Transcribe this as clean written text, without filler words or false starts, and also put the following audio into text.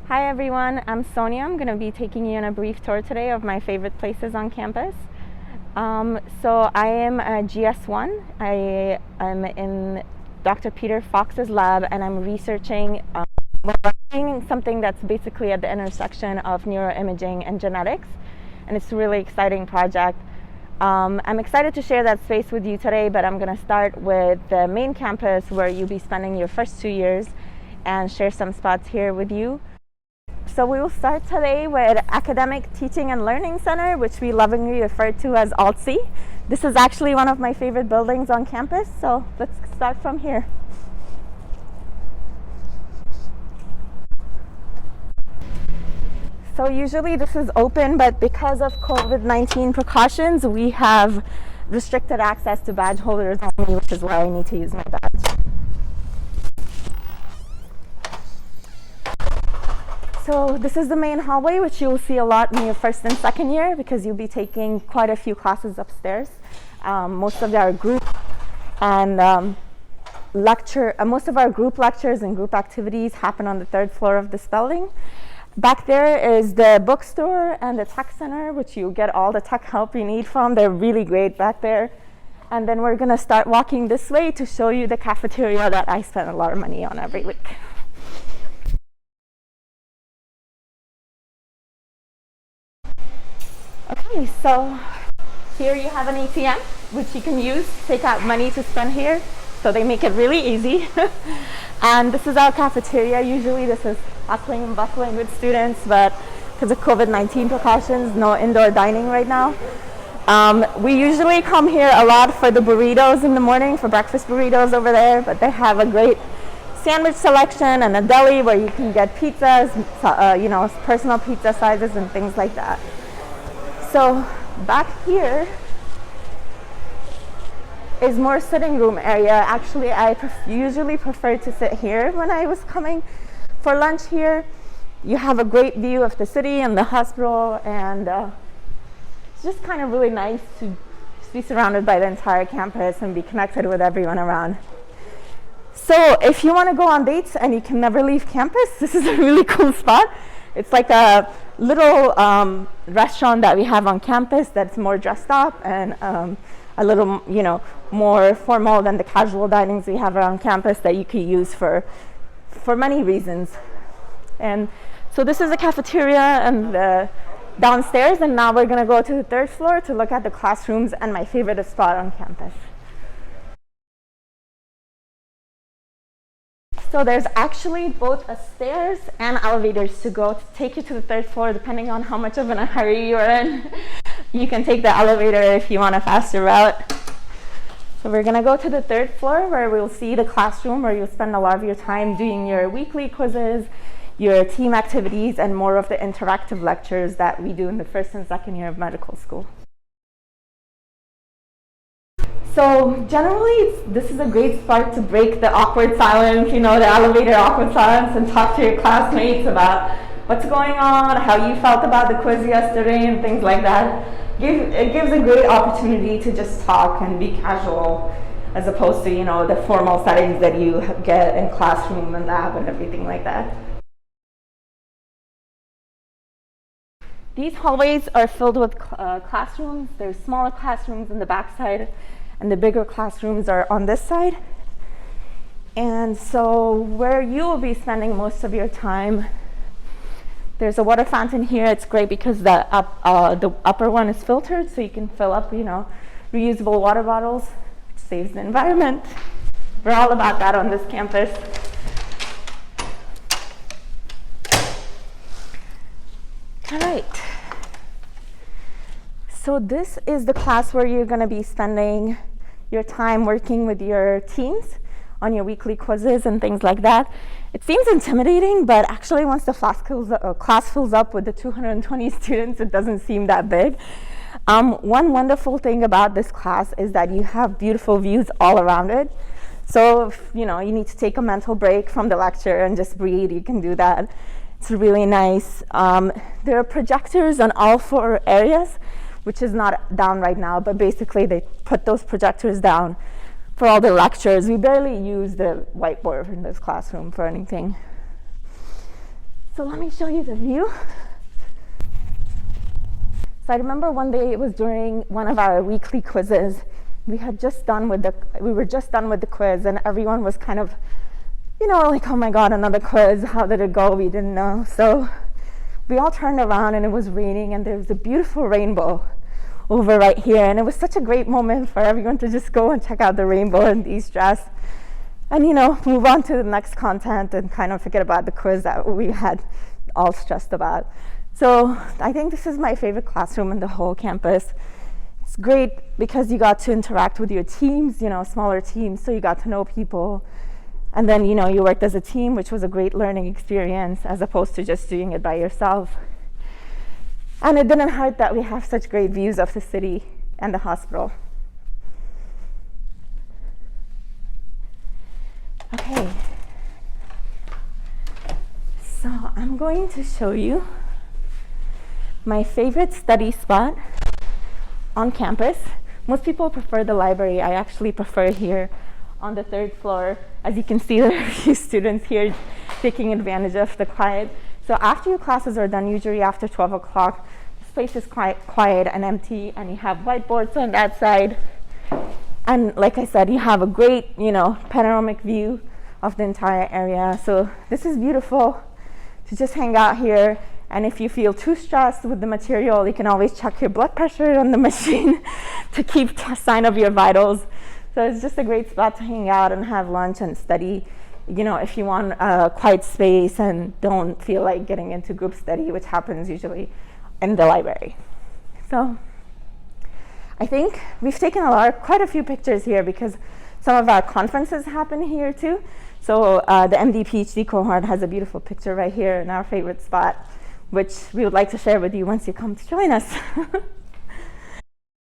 Hi everyone, I'm Sonia. I'm going to be taking you on a brief tour today of my favorite places on campus. So I am a GS1. I am in Dr. Peter Fox's lab and I'm researching something that's basically at the intersection of neuroimaging and genetics, and it's a really exciting project. I'm excited to share that space with you today, but I'm going to start with the main campus where you'll be spending your first 2 years and share some spots here with you. So we will start today with Academic Teaching and Learning Center, which we lovingly refer to as ALTC. This is actually one of my favorite buildings on campus, so let's start from here. So usually this is open, but because of COVID-19 precautions, we have restricted access to badge holders only, which is why I need to use my badge. So this is the main hallway, which you will see a lot in your first and second year because you'll be taking quite a few classes upstairs. Most of our group lectures and group activities happen on the third floor of this building. Back there is the bookstore and the tech center, which you get all the tech help you need from. They're really great back there. And then we're going to start walking this way to show you the cafeteria that I spend a lot of money on every week. Okay, so here you have an ATM, which you can use to take out money to spend here. So they make it really easy. And this is our cafeteria. Usually this is hustling and bustling with students, but because of COVID-19 precautions, no indoor dining right now. We usually come here a lot for the burritos in the morning, for breakfast burritos over there, but they have a great sandwich selection and a deli where you can get pizzas, personal pizza sizes and things like that. So back here is more sitting room area. Actually, I usually prefer to sit here when I was coming for lunch here. You have a great view of the city and the hospital, and it's just kind of really nice to just be surrounded by the entire campus and be connected with everyone around. So if you want to go on dates and you can never leave campus, this is a really cool spot. It's like a little restaurant that we have on campus that's more dressed up and a little, more formal than the casual dinings we have around campus that you could use for many reasons. And so this is the cafeteria and the downstairs, and now we're going to go to the third floor to look at the classrooms and my favorite spot on campus. So there's actually both a stairs and elevators to go to take you to the third floor, depending on how much of a hurry you're in. You can take the elevator if you want a faster route. So we're gonna go to the third floor where we'll see the classroom where you'll spend a lot of your time doing your weekly quizzes, your team activities, and more of the interactive lectures that we do in the first and second year of medical school. So generally, this is a great spot to break the awkward silence, the elevator awkward silence, and talk to your classmates about what's going on, how you felt about the quiz yesterday, and things like that. It gives a great opportunity to just talk and be casual, as opposed to, the formal settings that you get in classroom and lab and everything like that. These hallways are filled with classrooms. There's smaller classrooms in the backside, and the bigger classrooms are on this side. And so where you will be spending most of your time, there's a water fountain here. It's great because the upper one is filtered, so you can fill up, reusable water bottles, which saves the environment. We're all about that on this campus. All right. So this is the class where you're going to be spending your time working with your teams on your weekly quizzes and things like that. It seems intimidating, but actually once the class fills up with the 220 students, it doesn't seem that big. One wonderful thing about this class is that you have beautiful views all around it. So if you need to take a mental break from the lecture and just breathe, you can do that. It's really nice. There are projectors on all 4 areas, which is not down right now, but basically they put those projectors down for all the lectures. We barely use the whiteboard in this classroom for anything. So let me show you the view. So I remember one day, it was during one of our weekly quizzes. We were just done with the quiz, and everyone was kind of, like, oh my God, another quiz. How did it go? We didn't know. So we all turned around, and it was raining, and there was a beautiful rainbow over right here. And it was such a great moment for everyone to just go and check out the rainbow and de-stress and, move on to the next content and kind of forget about the quiz that we had all stressed about. So I think this is my favorite classroom in the whole campus. It's great because you got to interact with your teams, smaller teams, so you got to know people. And then, you worked as a team, which was a great learning experience as opposed to just doing it by yourself. And it didn't hurt that we have such great views of the city and the hospital. Okay. So I'm going to show you my favorite study spot on campus. Most people prefer the library. I actually prefer here on the 3rd floor. As you can see, there are a few students here taking advantage of the quiet. So after your classes are done, usually after 12 o'clock, this place is quite quiet and empty, and you have whiteboards on that side. And like I said, you have a great, panoramic view of the entire area. So this is beautiful to just hang out here. And if you feel too stressed with the material, you can always check your blood pressure on the machine to keep sign of your vitals. So it's just a great spot to hang out and have lunch and study, if you want a quiet space and don't feel like getting into group study, which happens usually in the library. So I think we've taken quite a few pictures here because some of our conferences happen here too. So the MD PhD cohort has a beautiful picture right here in our favorite spot, which we would like to share with you once you come to join us.